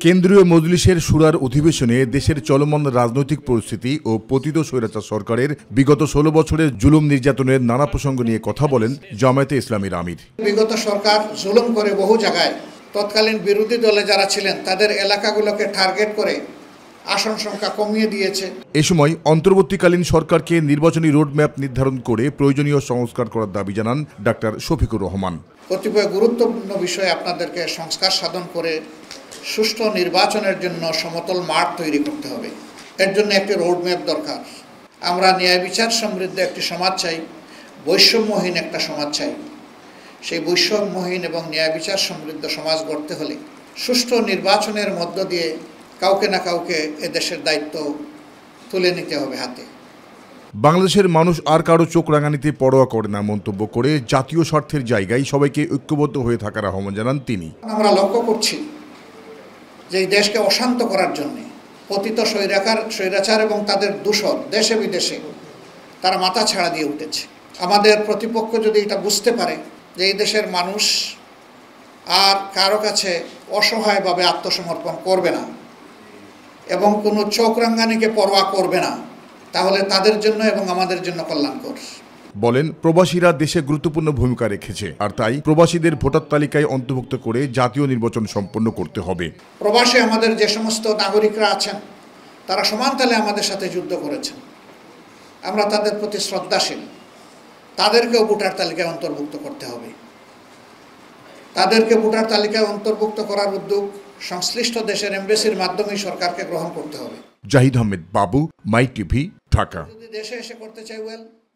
কেন্দ্রীয় মজলিসের শুরার অধিবেশনে দেশের চলমান রাজনৈতিক পরিস্থিতি ও পতিত স্বৈরাচার সরকারের বিগত ১৬ বছরের জুলুম নির্যাতনের নানা প্রসঙ্গ নিয়ে কথা বলেন জামায়াতে ইসলামীর আমির। বিগত সরকার জুলুম করে বহু জায়গায় তৎকালীন বিরোধী দলে যারা ছিলেন তাদের এলাকাগুলোকে টার্গেট করে আসন সংখ্যা কমিয়ে দিয়েছে। এ সময় অন্তর্বর্তীকালীন সরকারকে নির্বাচনী রোডম্যাপ নির্ধারণ করে প্রয়োজনীয় সংস্কার করার দাবি জানান ডাক্তার শফিকুর রহমান। কতিপয় গুরুত্বপূর্ণ বিষয়ে আপনাদেরকে সংস্কার সাধন করে সুষ্ঠু নির্বাচনের জন্য সমতল মাঠ তৈরি করতে হবে। এর জন্য একটি রোডম্যাপ দরকার। আমরা ন্যায় বিচার সমৃদ্ধ একটি সমাজ চাই, বৈষম্যহীন একটা সমাজ চাই। সেই বৈষম্যহীন এবং ন্যায় বিচার সমৃদ্ধ সমাজ গড়তে হলে সুষ্ঠু নির্বাচনের মধ্য দিয়ে কাউকে না কাউকে এদেশের দায়িত্ব তুলে নিতে হবে হাতে। বাংলাদেশের মানুষ আর কারো চোখ রাঙানিতে পরোয়া করে না মন্তব্য করে জাতীয় স্বার্থের জায়গায় সবাইকে ঐক্যবদ্ধ হয়ে থাকার আহ্বান জানান তিনি। আমরা লক্ষ্য করছি যে এই দেশকে অশান্ত করার জন্য পতিত স্বৈরাচার এবং তাদের দূষণ দেশে বিদেশে তারা মাথা ছাড়া দিয়ে উঠেছে। আমাদের প্রতিপক্ষ যদি এটা বুঝতে পারে যে এই দেশের মানুষ আর কারো কাছে অসহায়ভাবে আত্মসমর্পণ করবে না এবং কোনো চোখ রাঙানিকে পরোয়া করবে না, তাহলে তাদের জন্য এবং আমাদের জন্য কল্যাণকর। বলেন, প্রবাসীরা দেশে গুরুত্বপূর্ণ ভূমিকা রেখেছে, আর তাই প্রবাসীদের ভোটার তালিকায় অন্তর্ভুক্ত করে জাতীয় নির্বাচন সম্পন্ন করতে হবে। প্রবাসে আমাদের যে সমস্ত নাগরিকরা আছেন তারা সমান তালে আমাদের সাথে যুদ্ধ করেছেন। আমরা তাদের প্রতি শ্রদ্ধাশীল। তাদেরকেও ভোটার তালিকায় অন্তর্ভুক্ত করতে হবে। তাদেরকে ভোটার তালিকায় অন্তর্ভুক্ত করার উদ্যোগ সংশ্লিষ্ট দেশের এমবেসির মাধ্যমেই সরকারকে গ্রহণ করতে হবে। জাহিদ আহমেদ বাবু, মাই টিভি, ঢাকা। যদি দেশে এসে করতে চাই